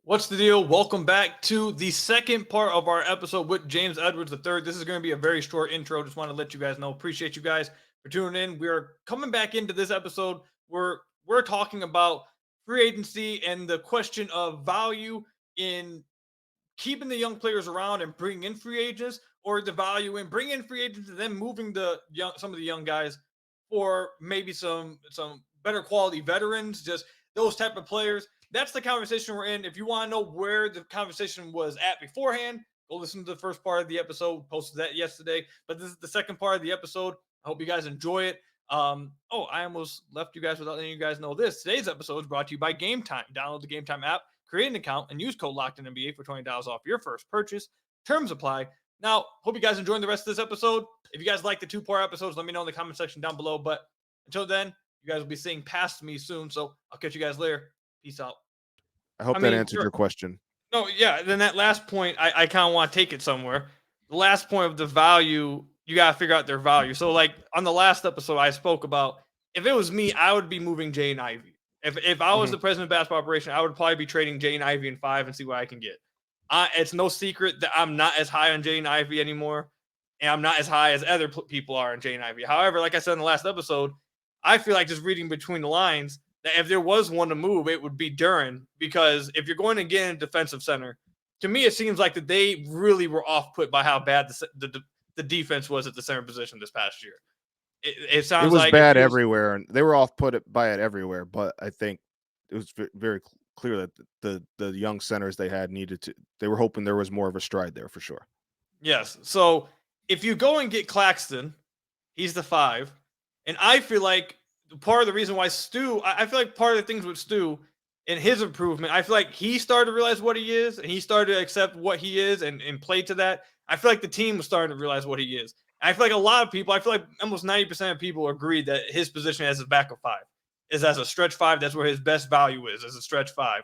What's the deal? Welcome back to the second part of our episode with James Edwards III. This is going to be a very short intro. Just want to let you guys know. Appreciate you guys for tuning in. We're coming back into this episode where we're talking about free agency and the question of value in keeping the young players around and bringing in free agents, or the value in bringing in free agents and then moving some of the young guys for maybe some better quality veterans, just those type of players. That's the conversation we're in. If you want to know where the conversation was at beforehand, go listen to the first part of the episode. Posted that yesterday, but this is the second part of the episode. I hope you guys enjoy it. I almost left you guys without letting you guys know this. Today's episode is brought to you by Game Time. Download the Game Time app, create an account, and use code LOCKEDINNBA for $20 off your first purchase. Terms apply. Now, hope you guys enjoying the rest of this episode. If you guys like the two-part episodes, let me know in the comment section down below. But until then, you guys will be seeing past me soon. So I'll catch you guys later. Peace out. I hope that answered your question. No, yeah. Then that last point, I kind of want to take it somewhere. The last point of the value, you got to figure out their value. So, like on the last episode, I spoke about if it was me, I would be moving Jaden Ivey. If I was the president of basketball operation, I would probably be trading Jaden Ivey in 5 and see what I can get. It's no secret that I'm not as high on Jaden Ivey anymore, and I'm not as high as other people are on Jaden Ivey. However, like I said in the last episode, I feel like just reading between the lines that if there was one to move, it would be Duren, because if you're going to get a defensive center, to me it seems like that they really were off put by how bad the defense was at the center position this past year. It sounds like bad everywhere, and they were off put by it everywhere. But I think it was very clear that the young centers they had they were hoping there was more of a stride there for sure. Yes. So if you go and get Claxton, he's the 5, and I feel like part of the reason why I feel like part of the things with Stu and his improvement, I feel like he started to realize what he is, and he started to accept what he is and play to that. I feel like the team was starting to realize what he is. I feel like a lot of people, I feel like almost 90% of people agree that his position as a backup 5 is as a stretch 5. That's where his best value is, as a stretch 5.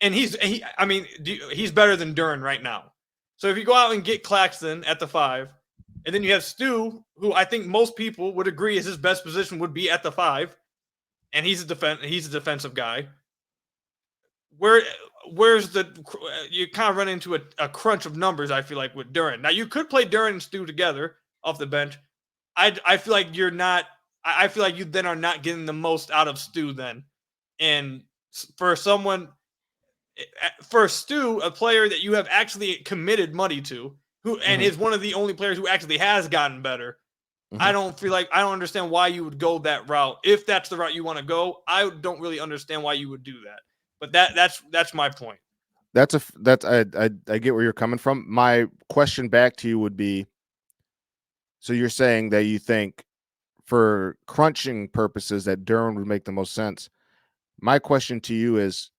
And he's better than Duren right now. So if you go out and get Claxton at the 5, and then you have Stu, who I think most people would agree is his best position would be at the 5, and he's a defensive guy. Where's you kind of run into a crunch of numbers, I feel like, with Duren. Now, you could play Duren and Stu together off the bench. I feel like you're not – I feel like you then are not getting the most out of Stu then. And for Stu, a player that you have actually committed money to, who and is one of the only players who actually has gotten better, I don't understand why you would go that route. If that's the route you want to go, I don't really understand why you would do that. But that's my point. I get where you're coming from. My question back to you would be, so you're saying that you think for crunching purposes that Duren would make the most sense. My question to you is,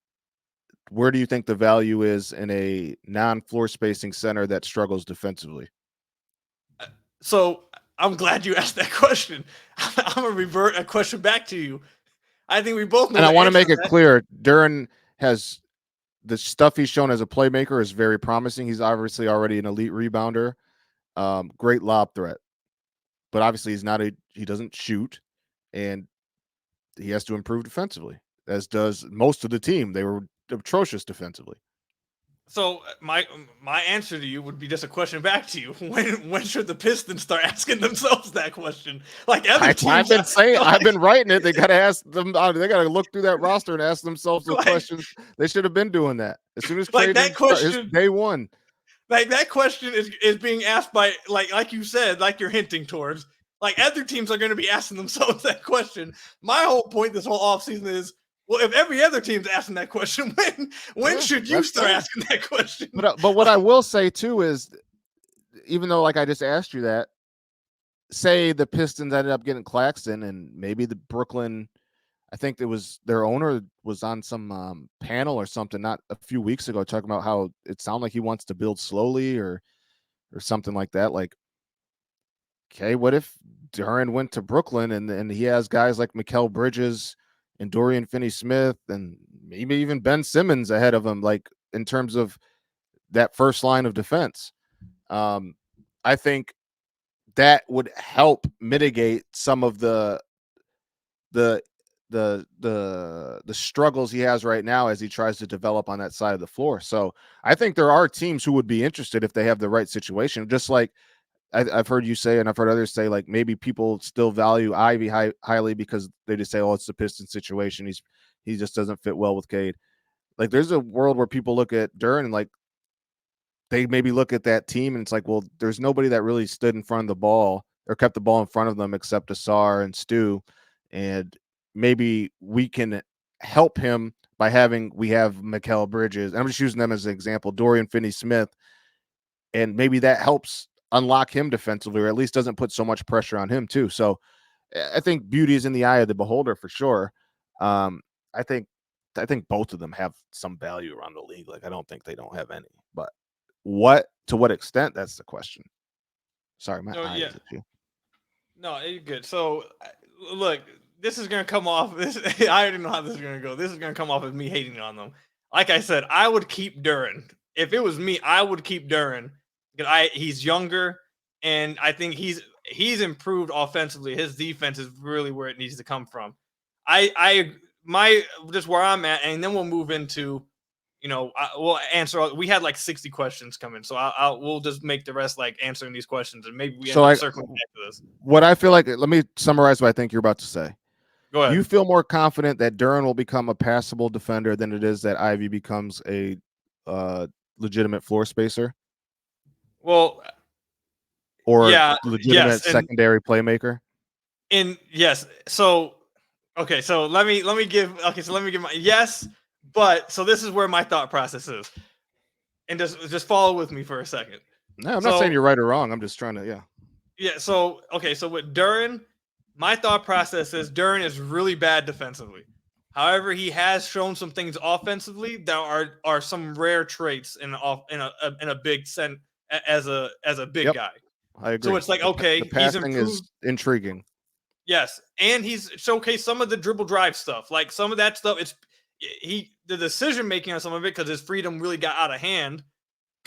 where do you think the value is in a non-floor spacing center that struggles defensively? So I'm glad you asked that question. I'm going to revert a question back to you. I think we both know. And I want to make it clear, Duren has the stuff he's shown as a playmaker is very promising. He's obviously already an elite rebounder, great lob threat, but obviously he doesn't shoot, and he has to improve defensively, as does most of the team. They were atrocious defensively. So my answer to you would be just a question back to you. When should the Pistons start asking themselves that question? Like other teams, I've been writing it. They got to ask them. They got to look through that roster and ask themselves the questions. They should have been doing that as soon as that question. Day one. Like that question is being asked by like you said, like you're hinting towards. Like other teams are going to be asking themselves that question. My whole point this whole offseason is, well, if every other team's asking that question, when should you start asking that question? But what I will say too is, even though like I just asked you that, say the Pistons ended up getting Claxton, and maybe the Brooklyn, I think it was their owner was on some panel or something not a few weeks ago talking about how it sounded like he wants to build slowly or something like that. Like, okay, what if Duren went to Brooklyn and he has guys like Mikal Bridges and Dorian Finney-Smith and maybe even Ben Simmons ahead of him, like in terms of that first line of defense. I think that would help mitigate some of the the struggles he has right now as he tries to develop on that side of the floor. So I think there are teams who would be interested if they have the right situation. Just like I've heard you say, and I've heard others say, like maybe people still value Ivy highly because they just say, "Oh, it's the Pistons situation. He just doesn't fit well with Cade." Like there's a world where people look at Duren and like they maybe look at that team and it's like, well, there's nobody that really stood in front of the ball or kept the ball in front of them except Asar and Stu, and maybe we can help him by we have Mikal Bridges, and I'm just using them as an example, Dorian Finney-Smith, and maybe that helps unlock him defensively, or at least doesn't put so much pressure on him too. So I think beauty is in the eye of the beholder for sure. I think both of them have some value around the league. Like I don't think they don't have any, but to what extent, that's the question. Sorry, my eyes at you. No, you're good. So look, this is gonna come off. I already know how this is gonna go. This is gonna come off as me hating on them. Like I said, I would keep Duren. If it was me, I would keep Duren. He's younger, and I think he's improved offensively. His defense is really where it needs to come from. Just where I'm at, and then we'll move into, we'll answer. We had like 60 questions coming, so we'll just make the rest like answering these questions, and maybe we end up circling back to this. What I feel like, let me summarize what I think you're about to say. Go ahead. You feel more confident that Duren will become a passable defender than it is that Ivy becomes a legitimate floor spacer? Well, legitimate secondary playmaker. And yes, so okay, so let me give my yes, but so this is where my thought process is, and just follow with me for a second. No, I'm not saying you're right or wrong. I'm just trying to yeah. So okay, so with Duren, my thought process is Duren is really bad defensively. However, he has shown some things offensively that are some rare traits in a big sense as a big guy. I agree. So it's like, okay, the passing is intriguing. Yes, and he's showcased some of the dribble drive stuff, like some of that stuff. The decision making on some of it, because his freedom really got out of hand.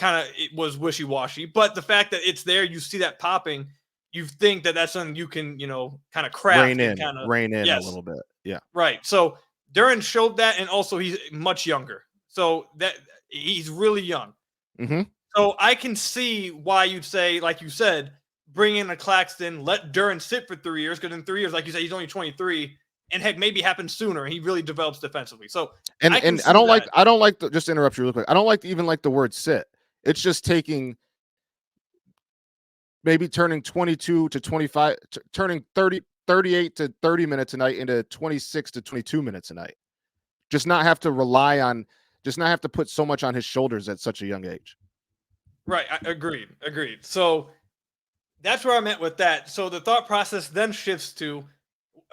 It was wishy washy, but the fact that it's there, you see that popping. You think that that's something you can, kind of craft, rein in a little bit. Yeah, right. So Duren showed that, and also he's much younger, so that he's really young. Mm-hmm. So I can see why you'd say, like you said, bring in a Claxton, let Duren sit for 3 years, because in 3 years, like you said, he's only 23, and heck, maybe happens sooner, and he really develops defensively. So I don't like just to interrupt you real quick. I don't like the word sit. It's just taking maybe turning 22 to 25, turning 38 to 30 minutes a night into 26 to 22 minutes a night. Just not have to put so much on his shoulders at such a young age. Right. Agreed. So that's where I'm at with that. So the thought process then shifts to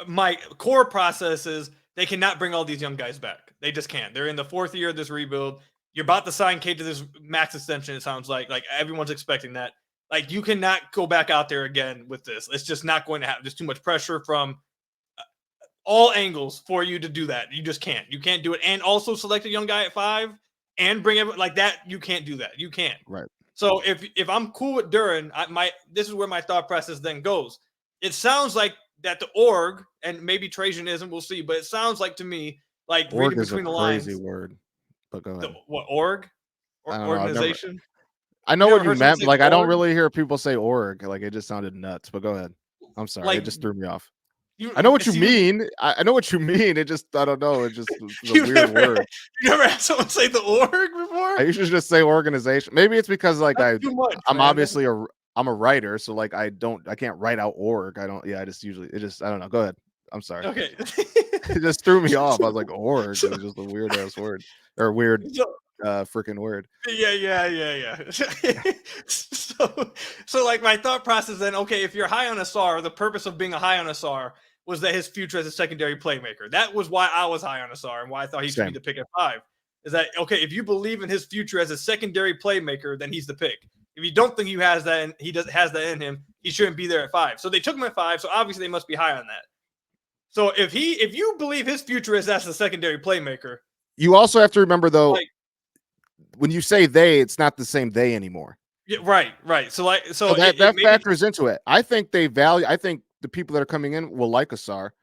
my core process is they cannot bring all these young guys back. They just can't. They're in the fourth year of this rebuild. You're about to sign Cade to this max extension. It sounds like everyone's expecting that. Like, you cannot go back out there again with this. It's just not going to happen. There's too much pressure from all angles for you to do that. You just can't. You can't do it. And also select a young guy at 5 and bring it like that. You can't do that. You can't. Right. So if I'm cool with Duren, this is where my thought process then goes. It sounds like that the org, and maybe Trajan isn't, we'll see, but it sounds like to me, like org reading between the lines. Crazy word, but go ahead. What org? Organization? I know what you meant, but like I don't really hear people say org. Like it just sounded nuts. But go ahead. I'm sorry, it just threw me off. I know what you mean. I know what you mean. It just, I don't know. It just a weird word. You never had someone say the org before? I usually just say organization. Maybe it's because like I'm obviously I'm a writer, so like I can't write out org. I don't. Yeah, I don't know. Go ahead. I'm sorry. Okay. It just threw me off. I was like, org. It was just a weird ass word or weird freaking word. Yeah. So like my thought process then, okay, if you're high on Asar, the purpose of being a high on Asar was that his future as a secondary playmaker. That was why I was high on Asar and why I thought he should be the pick at 5. Is that, okay, if you believe in his future as a secondary playmaker, then he's the pick. If you don't think he has that and has that in him, he shouldn't be there at 5. So they took him at 5, so obviously they must be high on that. So if you believe his future is as a secondary playmaker, you also have to remember though, like, when you say they, it's not the same they anymore. Yeah, right. So that factors into it. I think the people that are coming in will like Asar,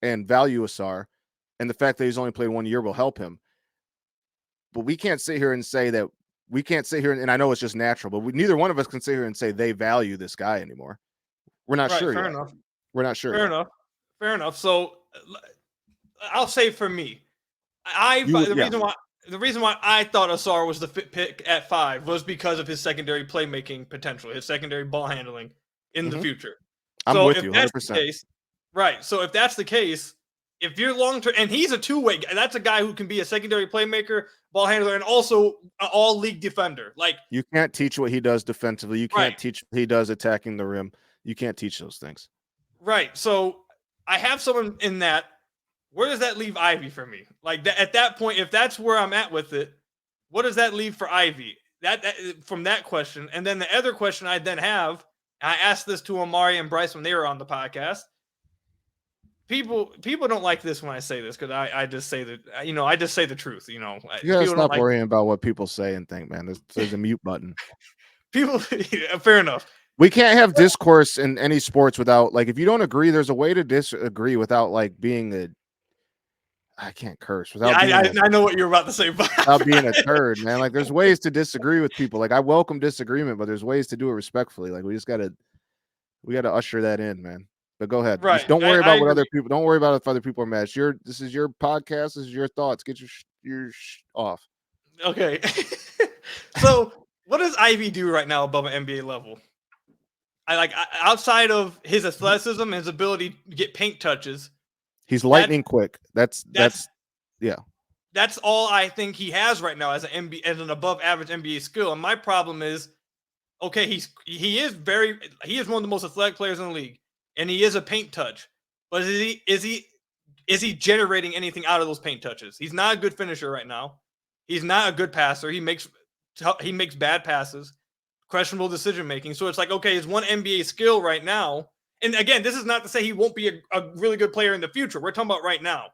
and value Asar, and the fact that he's only played 1 year will help him. But we can't sit here and say that and I know it's just natural, but neither one of us can sit here and say they value this guy anymore. We're not sure fair yet. enough. We're not sure. Fair enough. So I'll say for me, the reason why I thought Asar was the fit pick at 5 was because of his secondary playmaking potential, his secondary ball handling in the future. I'm with you 100%. That's the case, right. So if that's the case, if you're long-term, and he's a two-way guy, that's a guy who can be a secondary playmaker, ball handler, and also an all-league defender. Like, you can't teach what he does defensively. You can't teach what he does attacking the rim. You can't teach those things. Right. So I have someone in that. Where does that leave Ivy for me? Like at that point, if that's where I'm at with it, what does that leave for Ivy? That from that question. And then the other question I then have, I asked this to Amari and Bryce when they were on the podcast. People don't like this when I say this because I just say that, I just say the truth. You gotta stop worrying about what people say and think, man. There's a mute button. People, fair enough. We can't have discourse in any sports without, like, if you don't agree, there's a way to disagree without, like, being I can't curse. Without I know what you're about to say, but without being a turd, man. Like, there's ways to disagree with people. Like, I welcome disagreement, but there's ways to do it respectfully. Like, we gotta usher that in, man. But go ahead. Right. Just don't worry about what other people. Don't worry about if other people are mad. This is your podcast. This is your thoughts. Get your off. Okay. So, what does Ivy do right now above an NBA level? Outside of his athleticism and his ability to get paint touches. He's lightning quick. That's all I think he has right now as an above average NBA skill. And my problem is, okay, he is one of the most athletic players in the league, and he is a paint touch. But is he generating anything out of those paint touches? He's not a good finisher right now. He's not a good passer. He makes bad passes, questionable decision making. So it's like, okay, his one NBA skill right now. And again, this is not to say he won't be a really good player in the future. We're talking about right now.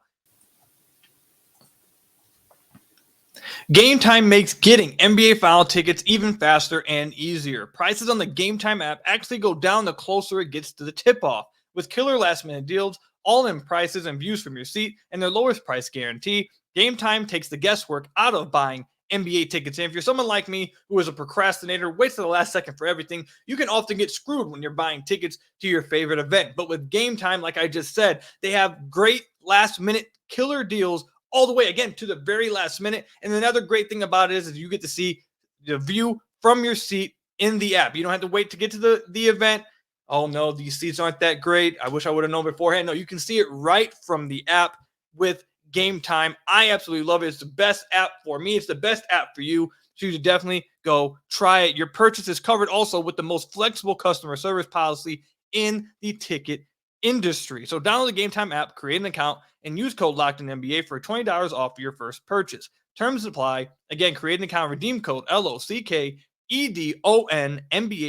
Game Time makes getting NBA Final tickets even faster and easier. Prices on the Game Time app actually go down the closer it gets to the tip-off. With killer last-minute deals, all-in prices and views from your seat, and their lowest price guarantee, Game Time takes the guesswork out of buying NBA tickets. And if you're someone like me who is a procrastinator, waits to the last second for everything, you can often get screwed when you're buying tickets to your favorite event. But with Game Time, like I just said, they have great last-minute killer deals all the way, again, to the very last minute. And another great thing about it is you get to see the view from your seat in the app. You don't have to wait to get to the event. Oh, no, these seats aren't that great. I wish I would have known beforehand. No, you can see it right from the app with Game Time. I absolutely love it. It's the best app for me. It's the best app for you. So you should definitely go try it. Your purchase is covered also with the most flexible customer service policy in the ticket industry. So download the Game Time app, create an account, and use code LOCKEDONNBA for $20 off your first purchase. Terms apply. Again, create an account, redeem code LOCKEDONNBA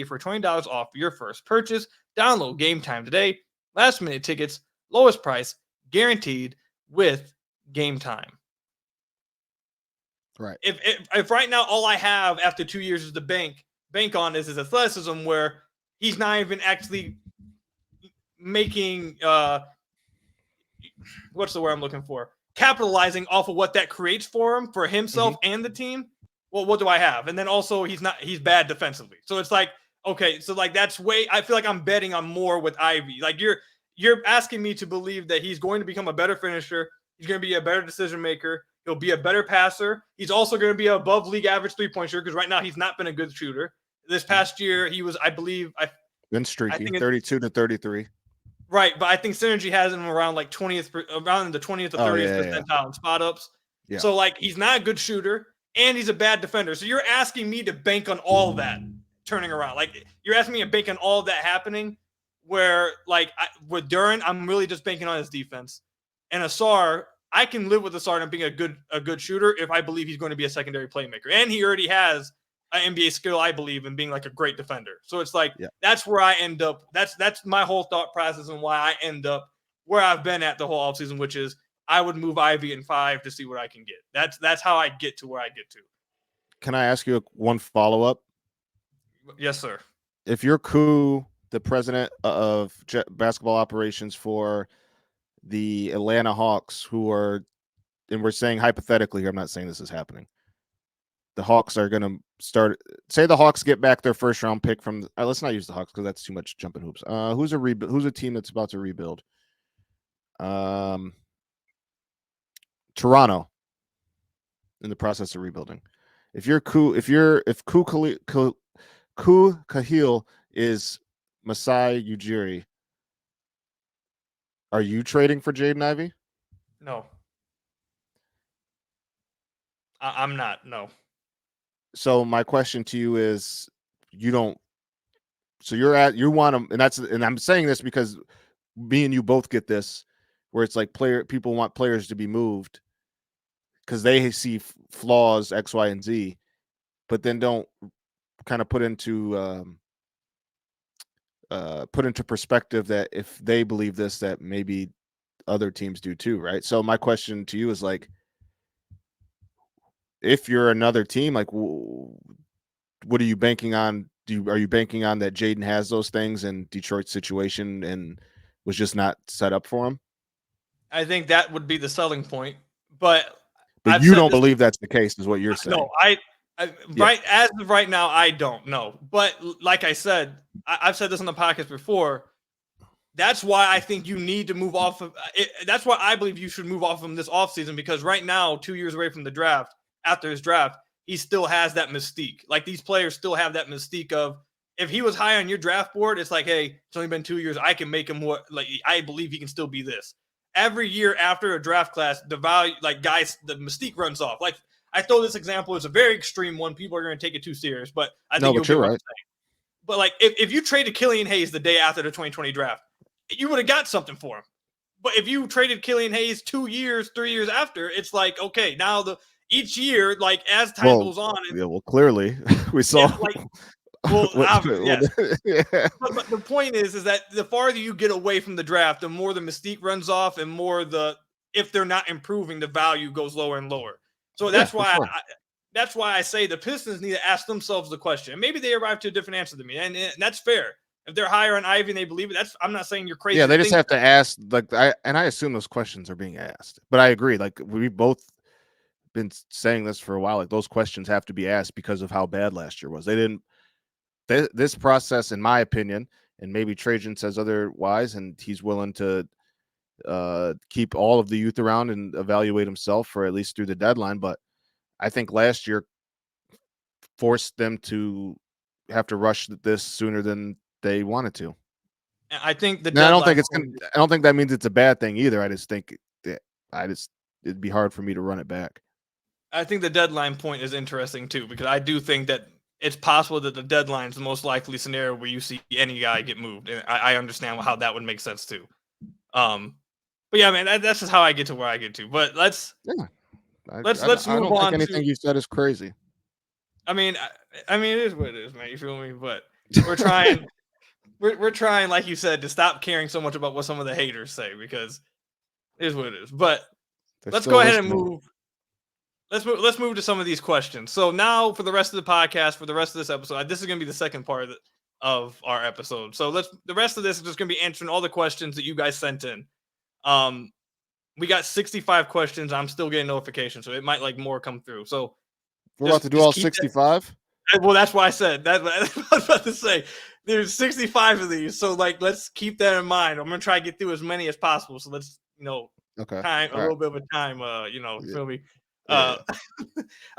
for $20 off your first purchase. Download Game Time today. Last minute tickets, lowest price, guaranteed with Game Time. Right. If right now all I have after 2 years is the bank on is his athleticism, where he's not even actually making what's the word I'm looking for? Capitalizing off of what that creates for him, for himself and the team. Well, what do I have? And then also he's bad defensively. So it's like, okay, so like I feel like I'm betting on more with Ivy. Like you're asking me to believe that he's going to become a better finisher. He's going to be a better decision maker. He'll be a better passer. He's also going to be above league average 3-point shooter because right now he's not been a good shooter. This past year he was, I believe, been streaky, 32 to 33. Right, but I think Synergy has him around like 20th, around the 20th or 30th percentile in spot ups. Yeah. So like he's not a good shooter and he's a bad defender. So you're asking me to bank on all that turning around. Like you're asking me to bank on all of that happening. Where like with Duran, I'm really just banking on his defense. And Asar, I can live with Asar and being a good shooter if I believe he's going to be a secondary playmaker, and he already has an NBA skill, I believe, in being like a great defender. So it's like that's where I end up. That's my whole thought process and why I end up where I've been at the whole offseason, which is I would move Ivy in 5 to see what I can get. That's how I get to where I get to. Can I ask you one follow-up? Yes, sir. If you're Koo, the president of basketball operations for the Atlanta Hawks, who are, and we're saying hypothetically here, I'm not saying this is happening. The Hawks are going to start. Say the Hawks get back their first round pick from. Let's not use the Hawks because that's too much jumping hoops. Who's a team that's about to rebuild? Toronto, in the process of rebuilding. If Ku Kahil is Masai Ujiri, are you trading for Jaden Ivey? No. I'm not. No. So my question to you is, you don't. So you want them, and I'm saying this because me and you both get this, where it's like people want players to be moved because they see flaws X, Y, and Z, but then don't kind of put into perspective that if they believe this, that maybe other teams do too, right? So my question to you is like, if you're another team, like, what are you banking on? Are you banking on that Jaden has those things in Detroit's situation and was just not set up for him? I think that would be the selling point, but I've you said don't this, believe that's the case, is what you're saying. no, right as of right now, I don't know. But like I said, I've said this on the podcast before. That's why I think you need to move off of it. That's why I believe you should move off of him this offseason, because right now, 2 years away from the draft, after his draft, he still has that mystique. Like, these players still have that mystique of, if he was high on your draft board, it's like, hey, it's only been 2 years. I can make him what, like, I believe he can still be this. Every year after a draft class, the value, like, guys, the mystique runs off. Like, I throw this example, it's a very extreme one. People are going to take it too serious, but I think you'll get what I'm saying. But like, if you traded Killian Hayes the day after the 2020 draft, you would have got something for him. But if you traded Killian Hayes 2 years, 3 years after, it's like, okay, now each year, like, as time goes on, clearly we saw. Yeah, like, yes. Yeah. But the point is that the farther you get away from the draft, the more the mystique runs off, and more if they're not improving, the value goes lower and lower. So that's why that's why I say the Pistons need to ask themselves the question. Maybe they arrive to a different answer than me, and that's fair. If they're higher on Ivy and they believe it, I'm not saying you're crazy. Yeah, they just have to ask. Like, I assume those questions are being asked. But I agree. Like, we've both been saying this for a while. Like, those questions have to be asked because of how bad last year was. They didn't. This process, in my opinion, and maybe Trajan says otherwise, and he's willing to keep all of the youth around and evaluate himself for at least through the deadline. But I think last year forced them to have to rush this sooner than they wanted to. I think I don't think I don't think that means it's a bad thing either. I just think that it'd be hard for me to run it back. I think the deadline point is interesting too, because I do think that it's possible that the deadline is the most likely scenario where you see any guy get moved, and I understand how that would make sense too. But yeah, man, that's just how I get to where I get to. But let's move I don't on. Think anything you said is crazy. I mean, it is what it is, man. You feel me? But we're trying, we're trying, like you said, to stop caring so much about what some of the haters say, because it is what it is. But let's go ahead and move. Let's move to some of these questions. So now, for the rest of the podcast, for the rest of this episode, this is going to be the second part of our episode. So the rest of this is just going to be answering all the questions that you guys sent in. We got 65 questions. I'm still getting notifications, so it might more come through. So we're about to do all 65. Well, that's why I said that. I was about to say there's 65 of these, so let's keep that in mind. I'm gonna try to get through as many as possible. So let's okay, little bit of a time. Feel me? All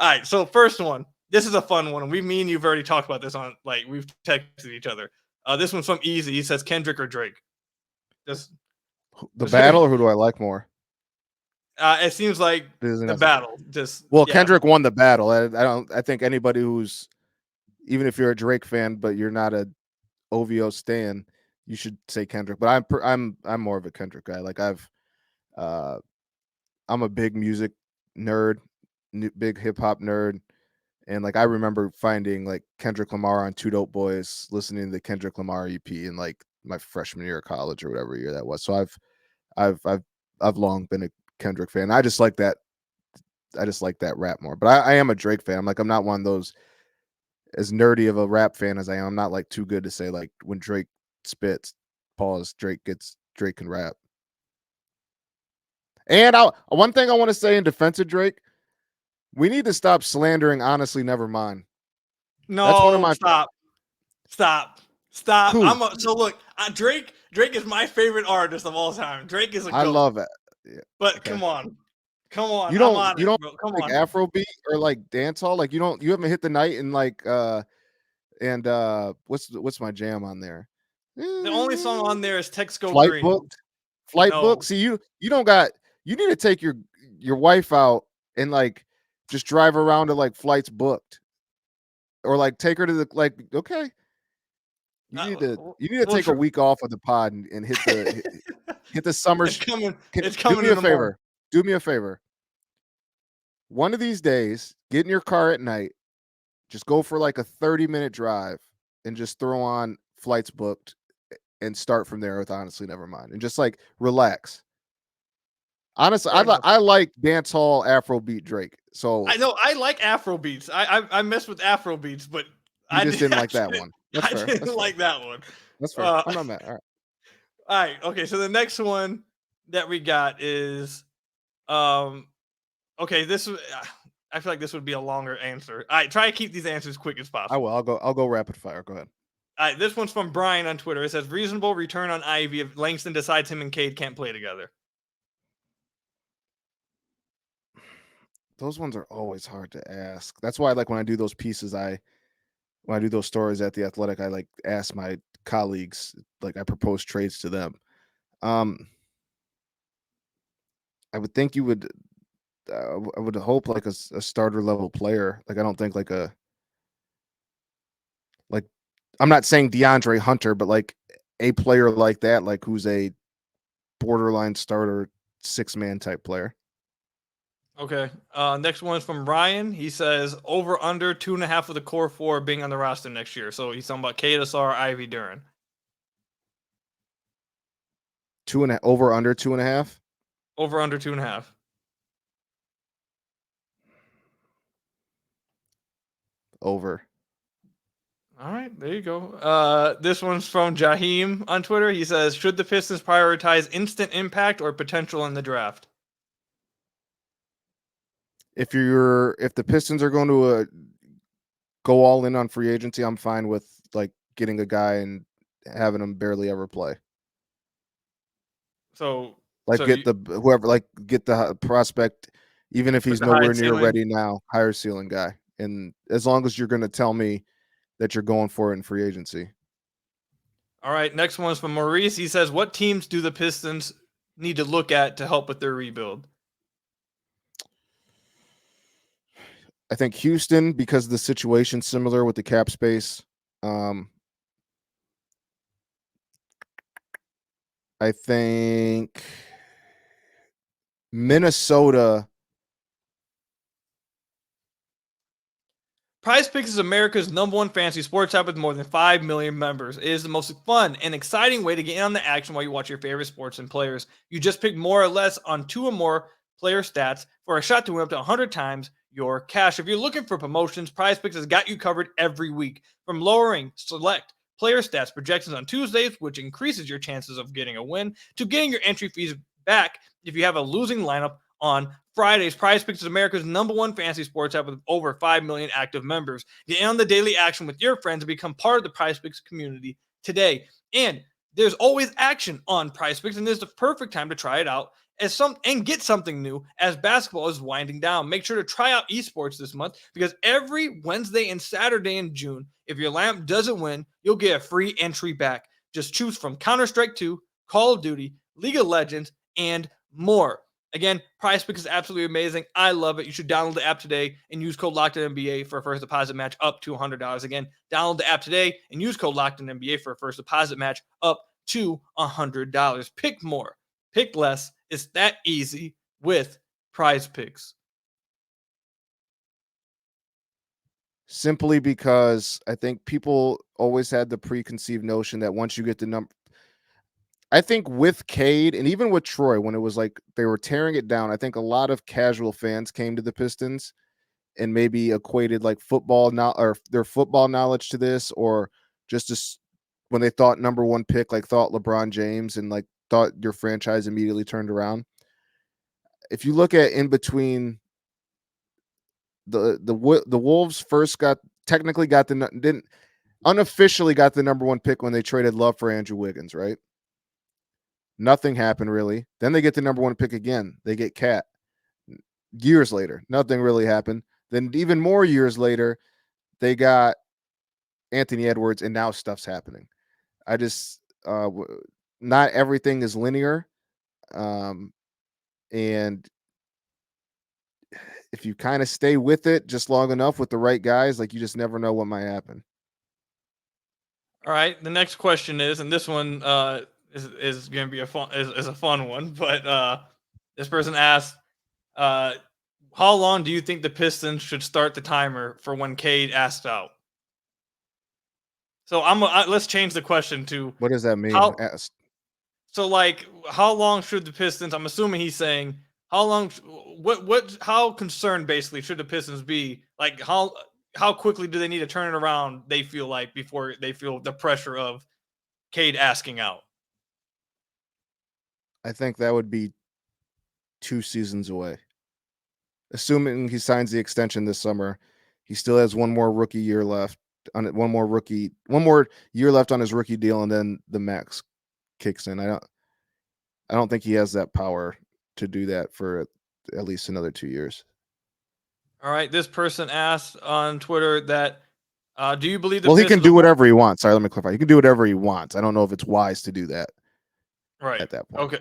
right. So first one. This is a fun one. Me and you've already talked about this on we've texted each other. This one's from Easy. He says Kendrick or Drake. Just the battle, or who do I like more? It seems like the battle. Kendrick won the battle. I think anybody who's, even if you're a Drake fan but you're not a OVO stan, you should say Kendrick. But I'm more of a Kendrick guy. Like, I'm a big music nerd, big hip hop nerd, and I remember finding Kendrick Lamar on Two Dope Boys, listening to the Kendrick Lamar EP in my freshman year of college or whatever year that was. So I've long been a Kendrick fan. I just like that rap more. But I am a Drake fan. I'm not one of those, as nerdy of a rap fan as I am. I'm not too good to say, when Drake spits, Drake can rap. And one thing I want to say in defense of Drake, we need to stop slandering Honestly Nevermind. That's one of No, my stop. Who So look, Drake is my favorite artist of all time. Drake is a I goat. love it. Yeah, But okay. come on. I'm on You it, don't bro. Come like on. Afrobeat or like dancehall? Like you haven't hit the night and like what's my jam on there? The only song on there is Text Go Flight Green. Booked. Flight Book. No. See, you don't got you need to take your wife out and like just drive around to like Flights Booked. Or like take her to the like okay. You need to We'll take a week off of the pod and hit the summer. It's coming. It's Do coming me in a the morning. favor. Do me a favor. One of these days, get in your car at night, just go for like a 30-minute drive and just throw on Flights Booked and start from there with Honestly Nevermind and just like relax. Honestly, I like dancehall Afrobeat Drake. So I know I like Afro beats. I mess with Afro beats, but you just didn't like that one. That's fair. didn't That's fair. like that one. That's fair. I'm not mad. All right. All right. Okay. So the next one that we got is, okay. I feel like this would be a longer answer. All right. Try to keep these answers quick as I possible. will. I'll go rapid fire. Go ahead. All right. This one's from Brian on Twitter. It says reasonable return on Ivy if Langston decides him and Cade can't play together. Those ones are always hard to ask. That's why, like, when I do those pieces, when I do those stories at the Athletic, I like ask my colleagues, like, I propose trades to them. I would think you would. I would hope like a starter level player. Like, I don't think like I'm not saying DeAndre Hunter, but like a player like that, like who's a borderline starter 6-man type player. Okay. Next one is from Ryan. He says over under 2.5 of the core four being on the roster next year. So he's talking about Cade, Asar, Ivy, Duran. Over under 2.5. Over under 2.5. Over. All right, there you go. This one's from Jaheim on Twitter. He says, should the Pistons prioritize instant impact or potential in the draft? If the Pistons are going to go all in on free agency, I'm fine with like getting a guy and having him barely ever play. So like get the prospect, even if he's nowhere near ready now, higher ceiling guy. And as long as you're going to tell me that you're going for it in free agency. All right, next one's from Maurice. He says, what teams do the Pistons need to look at to help with their rebuild? I think Houston, because the situation's similar with the cap space. I think Minnesota. PrizePicks is America's #1 fantasy sports app with more than 5 million members. It is the most fun and exciting way to get in on the action while you watch your favorite sports and players. You just pick more or less on 2 or more player stats for a shot to win up to 100 times your cash. If you're looking for promotions, PrizePicks has got you covered every week. From lowering select player stats projections on Tuesdays, which increases your chances of getting a win, to getting your entry fees back if you have a losing lineup on Fridays. PrizePicks is America's #1 fantasy sports app with over 5 million active members. Get in on the daily action with your friends and become part of the PrizePicks community today. And there's always action on PrizePicks, and this is the perfect time to try it out and get something new as basketball is winding down. Make sure to try out esports this month because every Wednesday and Saturday in June, if your lamp doesn't win, you'll get a free entry back. Just choose from Counter-Strike 2, Call of Duty, League of Legends, and more. Again, PrizePicks is absolutely amazing. I love it. You should download the app today and use code LOCKEDONNBA for a first deposit match up to $100. Again, download the app today and use code LOCKEDONNBA for a first deposit match up to $100. Pick more, pick less. It's that easy with PrizePicks. Simply because I think people always had the preconceived notion that once you get the number, I think with Cade and even with Troy, when it was like they were tearing it down, I think a lot of casual fans came to the Pistons and maybe equated like or their football knowledge to this, or just when they thought #1 pick, like thought LeBron James and like thought your franchise immediately turned around. if you look at in between, the Wolves first unofficially got the number one pick when they traded Love for Andrew Wiggins, right? Nothing happened really. Then they get the number one pick again. They get Cat. Years later, nothing really happened. Then even more years later, they got Anthony Edwards, and now stuff's happening. I just not everything is linear, and if you kind of stay with it just long enough with the right guys, like, you just never know what might happen. All right. The next question is, and this one is going to be a fun one, but this person asked, how long do you think the Pistons should start the timer for when Cade asked out? So let's change the question to What does that mean? how. So like, how long should the Pistons? I'm assuming he's saying how long. How concerned basically should the Pistons be? Like how quickly do they need to turn it around? They feel like before they feel the pressure of Cade asking out. I think that would be 2 seasons away. Assuming he signs the extension this summer, he still has one more rookie year left on it. One more year left on his rookie deal, and then the max kicks in. I don't think he has that power to do that for at least another 2 years. All right. This person asked on Twitter that, do you believe he can do whatever he wants. Sorry, let me clarify. He can do whatever he wants. I don't know if it's wise to do that. Right. At that point. Okay.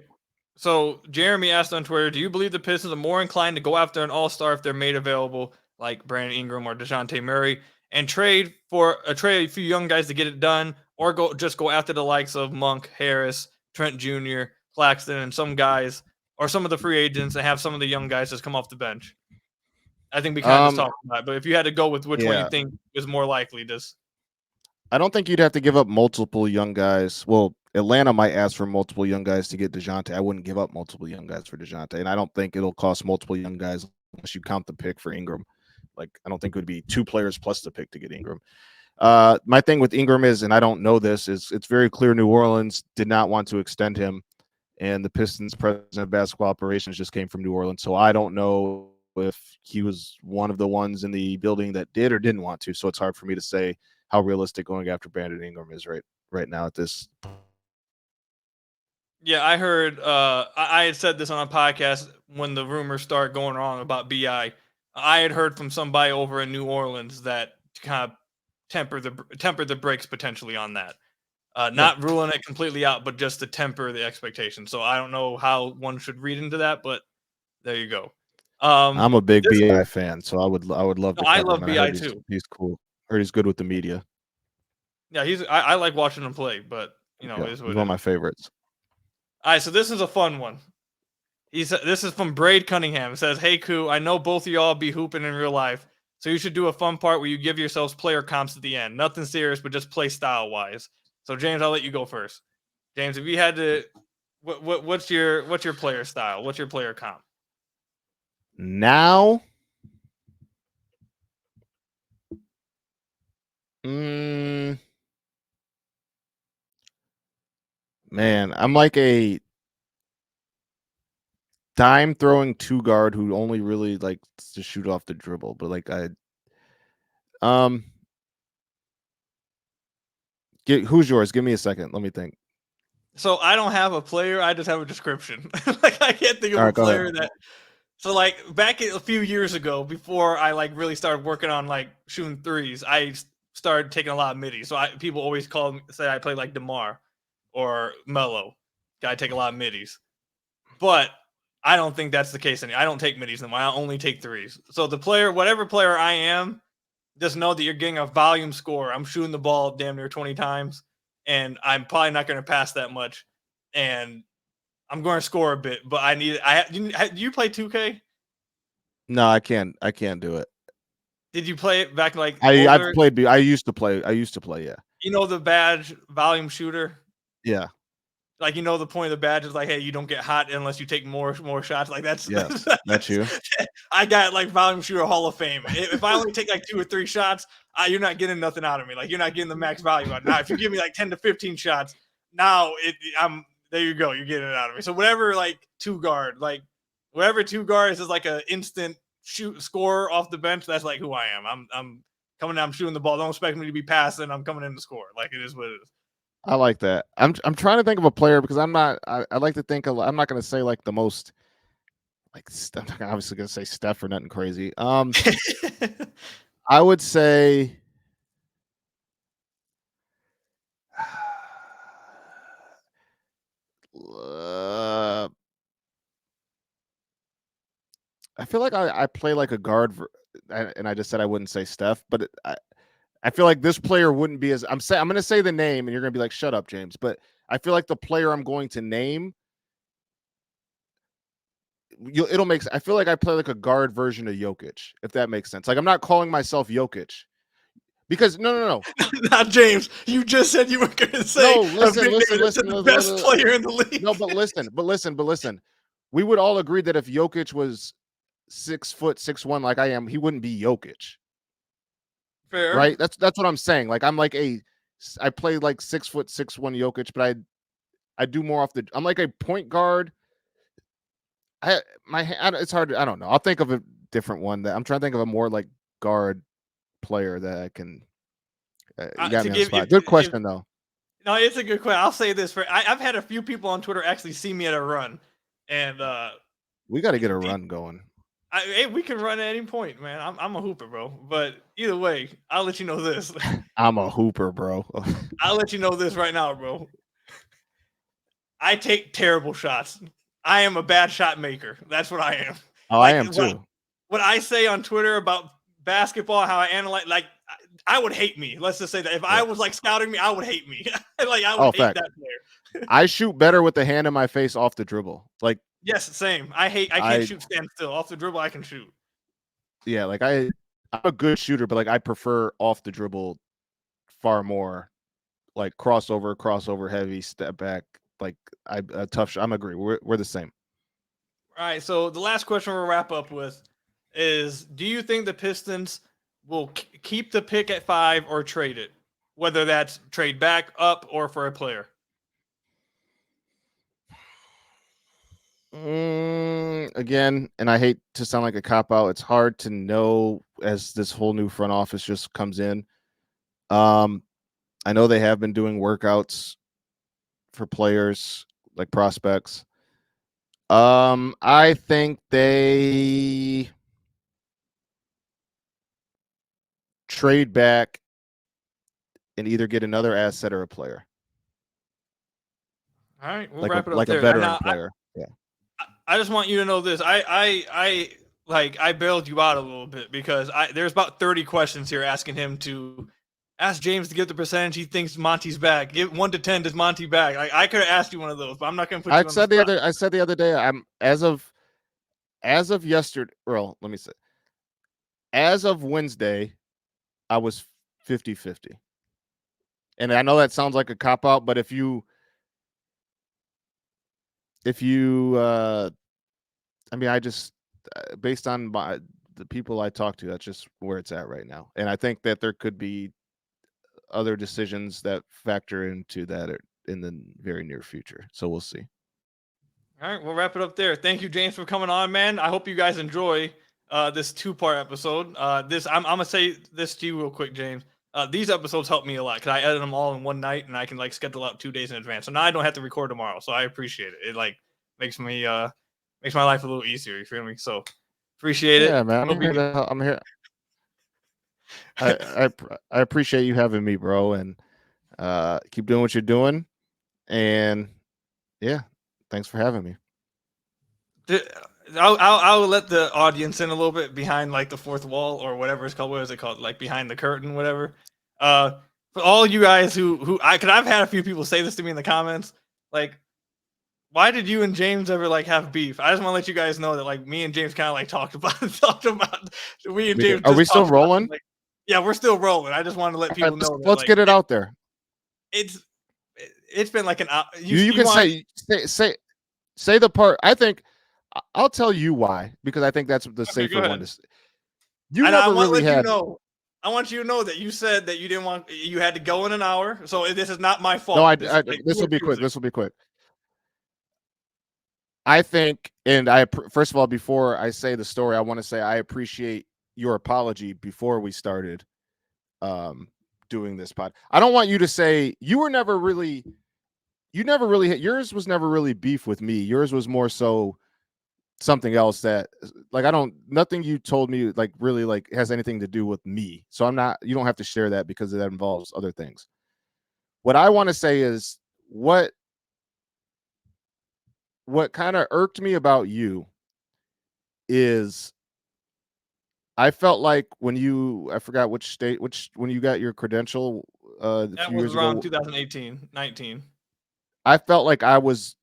So Jeremy asked on Twitter, do you believe the Pistons are more inclined to go after an all-star if they're made available, like Brandon Ingram or DeJounte Murray, and trade a few young guys to get it done, or go after the likes of Monk, Harris, Trent Jr., Claxton, and some guys, or some of the free agents, and have some of the young guys just come off the bench? I think we kind of just talked about it, but if you had to go with which one you think is more likely, I don't think you'd have to give up multiple young guys. Well, Atlanta might ask for multiple young guys to get DeJounte. I wouldn't give up multiple young guys for DeJounte, and I don't think it'll cost multiple young guys unless you count the pick for Ingram. Like, I don't think it would be 2 players plus the pick to get Ingram. My thing with Ingram is, and I don't know this, is it's very clear New Orleans did not want to extend him, and the Pistons president of basketball operations just came from New Orleans. So I don't know if he was one of the ones in the building that did or didn't want to. So it's hard for me to say how realistic going after Brandon Ingram is right now at this. Yeah, I heard. I had said this on a podcast when the rumors started going on about BI. I had heard from somebody over in New Orleans that to kind of temper the brakes potentially on that. Not ruling it completely out, but just to temper the expectation. So I don't know how one should read into that, but there you go. I'm a big BI fan, so I would love to. I love BI too. He's cool. Heard he's good with the media. Yeah, I like watching him play, but he's one of my favorites. All right, so this is a fun one. This is from Braid Cunningham. It says, "Hey, Koo, I know both of y'all be hooping in real life, so you should do a fun part where you give yourselves player comps at the end. Nothing serious, but just play style wise." So, James, I'll let you go first. James, if you had to, what's your player style? What's your player comp? Now, man, I'm like a dime throwing 2 guard who only really likes to shoot off the dribble, but like who's yours? Give me a second. Let me think. So I don't have a player. I just have a description. Like, I can't think of a player that. So like back a few years ago, before I like really started working on like shooting threes, I started taking a lot of middies. So people always say I play like DeMar or Melo. I take a lot of middies, but I don't think that's the case anymore. I don't take middies anymore. I only take threes. So whatever player I am, just know that you're getting a volume score. I'm shooting the ball damn near 20 times, and I'm probably not going to pass that much. And I'm going to score a bit, but do you play 2K? No, I can't do it. Did you play it back like I've played? I used to play. Yeah. You know the badge, volume shooter. Yeah. Like, the point of the badge is like, hey, you don't get hot unless you take more shots. Like that's you. I got like volume shooter Hall of Fame. If I only take like 2 or 3 shots, you're not getting nothing out of me. Like, you're not getting the max value out. Now, if you give me like 10 to 15 shots, now there you go, you're getting it out of me. So whatever, like 2 guard, like Whoever two guards is like an instant shoot score off the bench. That's like who I am. I'm coming out, I'm shooting the ball. Don't expect me to be passing. I'm coming in to score. Like it is what it is. I like that. I'm trying to think of a player because I'm not. I like to think. I'm not going to say like the most. Like I'm not obviously going to say Steph or nothing crazy. I would say. I feel like I play like a guard, and I just said I wouldn't say Steph, but I feel like this player wouldn't be as I'm going to say the name, and you're going to be like, "Shut up, James." But I feel like the player I'm going to name, it'll make. I feel like I play like a guard version of Jokic, if that makes sense. Like I'm not calling myself Jokic. Because no. Not James. You just said you were going to say no. Listen. the best player in the league. No, but listen. We would all agree that if Jokic was 6'6" like I am, he wouldn't be Jokic. Fair. Right? That's what I'm saying. Like I'm like I play like 6'6" Jokic, but I do more off the. I'm like a point guard. It's hard. I don't know. I'll think of a different one that I'm trying to think of a more like guard player that I can. You got me on the spot. Good question though. No, it's a good question. I'll say this I've had a few people on Twitter actually see me at a run, and we got to get a run going. Hey, we can run at any point, man. I'm a hooper, bro. But either way, I'll let you know this. I'm a hooper, bro. I'll let you know this right now, bro. I take terrible shots. I am a bad shot maker. That's what I am. Oh, like, I am too. What I say on Twitter about basketball, how I analyze, like I would hate me. Let's just say that if I was like scouting me, I would hate me. Like I would hate that player. I shoot better with the hand in my face off the dribble. Like yes, same. I can't shoot stand still. Off the dribble, I can shoot. Yeah, like I'm a good shooter, but like I prefer off the dribble far more. Like crossover heavy, step back. Like a tough shot. I'm agree. We're the same. All right. So the last question we'll wrap up with is: do you think the Pistons will keep the pick at 5 or trade it? Whether that's trade back, up, or for a player. Again, and I hate to sound like a cop out. It's hard to know as this whole new front office just comes in. I know they have been doing workouts for players like prospects. I think they trade back and either get another asset or a player. All right, we'll like wrap it up like there. A veteran player. I just want you to know this. I bailed you out a little bit because there's about 30 questions here asking him to ask James to give the percentage he thinks Monty's back. Give 1 to 10. Does Monty back? Like, I could have asked you one of those, but I'm not going to put you on the spot. I said the other day. I'm as of yesterday. Well, let me say. As of Wednesday, I was 50-50. And I know that sounds like a cop out, but if you I mean, I just based on the people I talk to, that's just where it's at right now. And I think that there could be other decisions that factor into that in the very near future. So we'll see. All right, we'll wrap it up there. Thank you, James, for coming on, man. I hope you guys enjoy this 2-part episode. I'm gonna say this to you real quick, James. These episodes help me a lot because I edit them all in one night and I can like schedule out 2 days in advance. So now I don't have to record tomorrow. So I appreciate it. It like makes my life a little easier. You feel me? So appreciate it. Yeah, man. I'm here. I appreciate you having me, bro, and keep doing what you're doing. And yeah, thanks for having me. I'll let the audience in a little bit behind like the fourth wall or whatever it's called. What is it called? Like behind the curtain, whatever. For all you guys cause I've had a few people say this to me in the comments, like, why did you and James ever like have beef? I just want to let you guys know that like me and James kind of like talked about we and James. Are we still rolling? Like, yeah, we're still rolling. I just wanted to let people know. Let's get it out there. It's been like an hour. You can say the part. I think I'll tell you why, because I think that's the safer one to say. I want you to know that you said that you had to go in an hour. So this is not my fault. No, this will be quick. This will be quick. I think, and first of all, before I say the story, I want to say I appreciate your apology before we started doing this pod. I don't want you to say you never really yours was never really beef with me. Yours was more so something else that like nothing you told me like really like has anything to do with me. So you don't have to share that because that involves other things. What I want to say is what kind of irked me about you is I felt like when I forgot which state, when you got your credential a That few was years around ago, 2018, 19. I felt like I was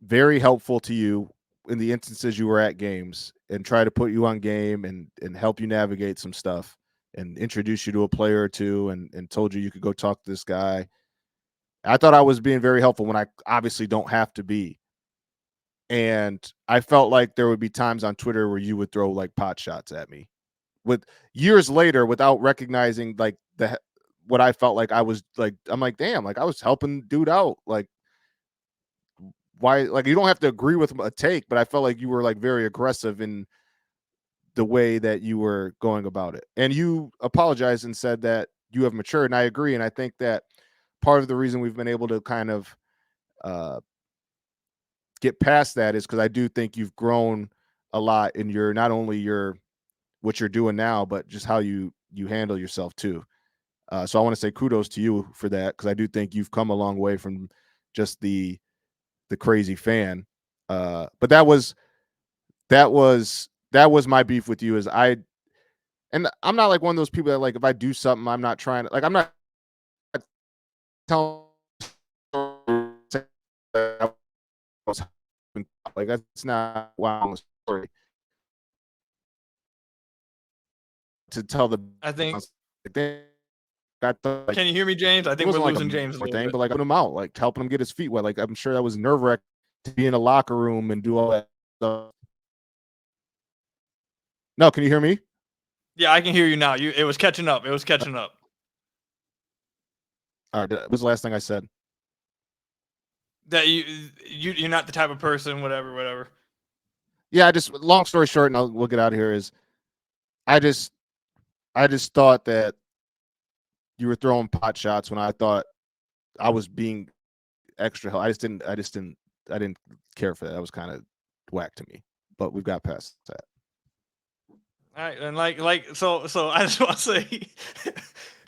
very helpful to you in the instances you were at games and try to put you on game and help you navigate some stuff and introduce you to a player or two and told you could go talk to this guy. I thought I was being very helpful when I obviously don't have to be. And I felt like there would be times on Twitter where you would throw like pot shots at me with years later without recognizing like what I felt like I was like, I'm like, damn, like I was helping dude out. Like, why? Like, you don't have to agree with a take, but I felt like you were like very aggressive in the way that you were going about it. And you apologized and said that you have matured. And I agree. And I think that part of the reason we've been able to kind of get past that is because I do think you've grown a lot in your, not only your, what you're doing now, but just how you handle yourself too. So I want to say kudos to you for that, because I do think you've come a long way from just the crazy fan. But that was my beef with you. And I'm not like one of those people that like if I do something, I'm not trying to like I'm not telling like that's not why I'm a story to tell the. I think. Got the, like, Can you hear me, James? I think we're like losing James a little bit. But like put him out, like helping him get his feet wet. Like I'm sure that was nerve wracking to be in a locker room and do all that stuff. No, can you hear me? Yeah, I can hear you now. It was catching up. It was catching up. All right, what was the last thing I said? That you're not the type of person, whatever. Yeah, I just, long story short, and we'll get out of here, is I just thought that you were throwing pot shots when I thought I was being extra help. I didn't care for that. That was kind of whack to me. But we've got past that. All right, and so I just want to say,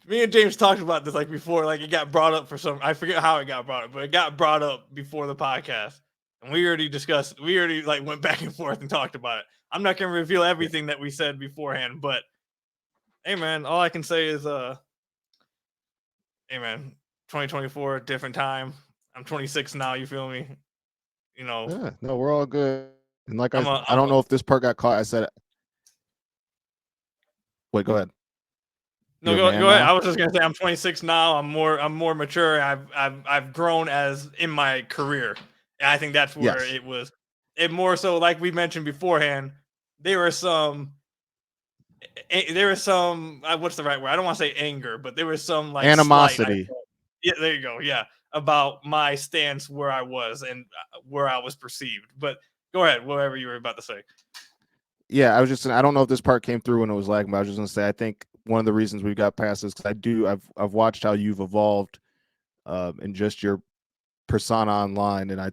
me and James talked about this like before. Like it got brought up for some. I forget how it got brought up, but it got brought up before the podcast, and we already discussed. We already like went back and forth and talked about it. I'm not gonna reveal everything that we said beforehand, but hey, man, all I can say is, hey, man, 2024, different time. I'm 26 now. You feel me? You know. Yeah, no, we're all good. And like I I'm don't know if this part got caught. I said, wait, go ahead. No, go ahead. I was just gonna say I'm 26 now. I'm more mature. I've grown as in my career. And I think that's where it was. It more so, like we mentioned beforehand, there was some what's the right word? I don't want to say anger, but there was some like animosity. Yeah, there you go. Yeah, about my stance where I was and where I was perceived. But go ahead, whatever you were about to say. Yeah, I don't know if this part came through when it was lagging, but I was just gonna say I think one of the reasons we got past this because I've watched how you've evolved in just your persona online, and I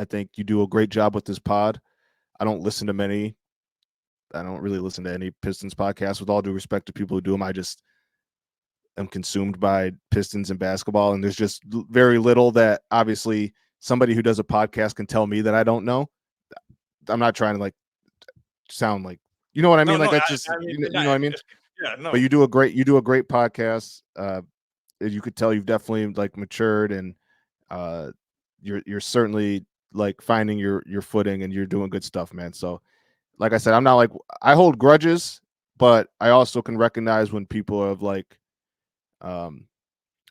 think you do a great job with this pod. I don't really listen to any Pistons podcasts, with all due respect to people who do them. I just am consumed by Pistons and basketball, and there's just very little that obviously somebody who does a podcast can tell me that I don't know. I'm not trying to like sound like, you know what I mean? No, like that's just, you know what I mean? Yeah, no. But you do a great podcast. You could tell you've definitely like matured, and you're certainly like finding your footing, and you're doing good stuff, man. So like I said, I'm not like, I hold grudges, but I also can recognize when people have like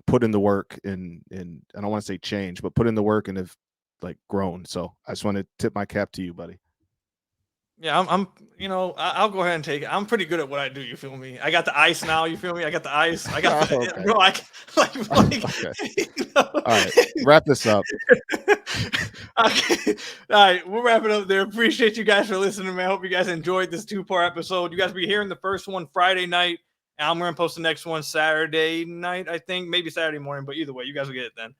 put in the work and I don't want to say change, but put in the work and have like grown. So I just want to tip my cap to you, buddy. Yeah, I'm I'll go ahead and take it. I'm pretty good at what I do. You feel me? I got the ice now. You feel me? I got the ice. I got the, okay. bro. Okay. All right, wrap this up. Okay. All right, we'll wrap it up there. Appreciate you guys for listening, man. I hope you guys enjoyed this 2-part episode. You guys will be hearing the first one Friday night, and I'm going to post the next one Saturday night, I think. Maybe Saturday morning, but either way, you guys will get it then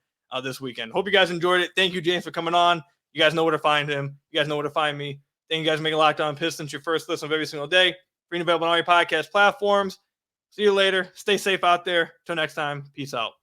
this weekend. Hope you guys enjoyed it. Thank you, James, for coming on. You guys know where to find him. You guys know where to find me. Thank you guys for making Locked On Pistons your first listen of every single day. Free and available on all your podcast platforms. See you later. Stay safe out there. Till next time. Peace out.